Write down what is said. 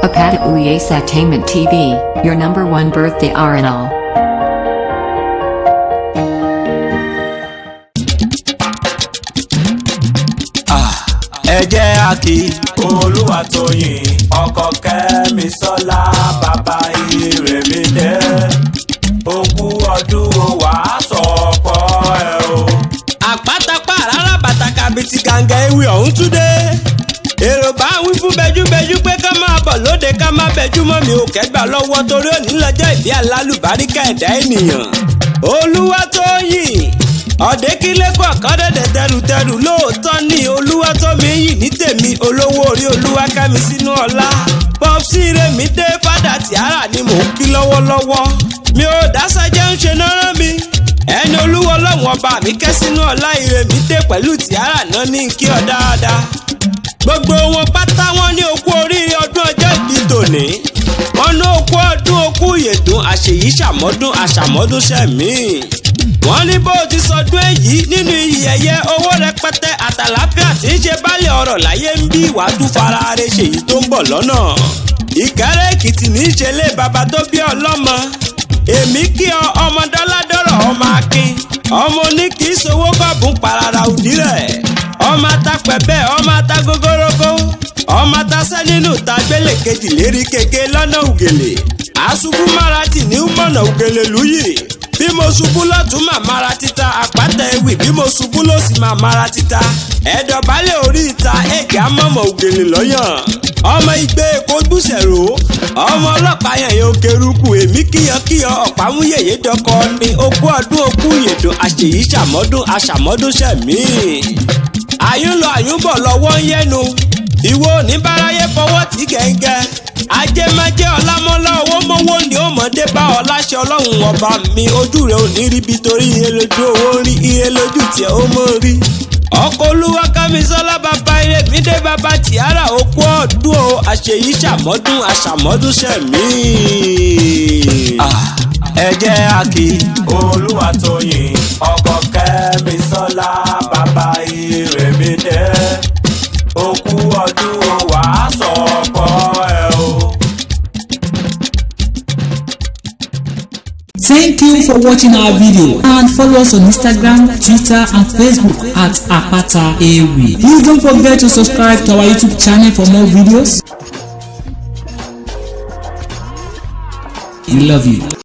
Apata Uyes Entertainment TV, your number one birthday RNL. Ẹ jẹ́ àkí Olúwatóyìn ọkọ Kẹ́misọ́lá bàbá Ìrèmídé òkú ọdún wàá sọ̀pọ̀ ẹ̀ o. Àpátápá rárá bàtàkà bíi ti gàǹgà ewì ọ̀hún túndé. Èrò bá wí fún bẹjúbẹjú pé ká máa bọ̀ lóde ká má bẹjú mọ́ mi ò kẹ́gbà lọ́wọ́ torí òní lọ́jọ́ ìbí alálùbáríkà ẹ̀dá ènìyàn. Olúwatóyìn ọ̀dẹ́kílẹ́kọ̀ kọ́dẹ̀dẹ̀ tẹrùtẹrù lóòótọ́ ní Olúwatómiyìn ní tèmi olówó orí Olúwakẹ́mi sínú ọlá. Popsi Ìrèmídé fádà Tìárà ni mò ń kí lọ́wọ́lọ́wọ́. Mi ò dáṣẹ́jẹ́ ń ṣe náírà mi. Ẹni olúwo lọ́wọ́n ọba mi kẹ́ sínú ọlá Ìrèmídé pẹ̀lú Tìárà náà ní kí ọ dáadáa. Gbogbo wọn pátá wọn ní okú oríire ọdún ọjọ́ ìbí tòní. Wọ́n ní okú ọdún okú ìyèdún àṣèyí ṣàmọ́dún àṣàmọ́dún ṣẹ̀mí. Wọ́n ní bó ti sọdún èyí nínú iyì ẹ̀yẹ owó rẹpẹtẹ àtàlàáfíà tí ń ṣe bálẹ̀ ọ̀rọ̀ láyé ń bí ìwà tún fara re ṣèyí tó ń bọ̀ lọ́nà. Ìkẹ́rẹ́ Èkìtì ní í ṣe lé bàbá tó bí ọlọ́mọ. Èmi kí ọ ọmọ dọ́ládọ́rọ̀ ọmọ akin ọmọ oníkì í sowó kọ́ọ̀bù parara òdì rẹ̀. Ọmọ atapẹ̀bẹ̀ ọmọ atagogorogo ọmọ atasẹ́ nínú tagbélé kejì lérí kéke lọ́nà ògèlè. Àṣubú márati ní mọ̀nà ògèlè lùyì. Bí mo ṣubú lọ́tún máa mara títa àpáta ewì bí mo ṣubú lósì máa mara títa. Ẹ̀dọ̀bálẹ̀ orí ìta èkè amọ̀mọ̀ ògèlè lọ́yàn. Ọmọ igbe èkó gbùsẹ̀rò ọmọ ọlọ́pàá yẹn yóò kerúkù èmi kíyankíyan ọ̀pámúyèyé dọkọ ní okú ọdún okú ìyèdùn àṣèyí ṣàmọ́dún àṣàmọ́dún ṣẹ̀mí. Àyúnlọ àyúnbọ̀ lọ́wọ́ ń yẹnu ìwọ oníbàráyé fọwọ́ tí gẹ́gẹ́. Ajémájé ọlámọ́lá owó mọ́wó ni ó mọ̀dé bá ọ láṣẹ ọlọ́run ọba mi ojú rẹ̀ ò ní ríbi torí iye lójú owó rí iye lójú tiẹ̀ ó mọ̀ rí. Ọkọ Olúwakẹ́misọ́lá bàbá Ìrèmídé bàbá Tìárà okú ọdún o àṣèyí ṣàmọ́dún àṣàmọ́dún ṣẹ̀mí. Ẹ jẹ́ àkí Olúwatóyìn ọkọ Kẹ́misọ́lá bàbá Ìrèmídé òkú ọdún wàá sọ̀pọ̀ ẹ̀ o. Thank you for watching our video and follow us on Instagram, Twitter and Facebook at Apata Ewi. Please don't forget to subscribe to our YouTube channel for more videos. We love you.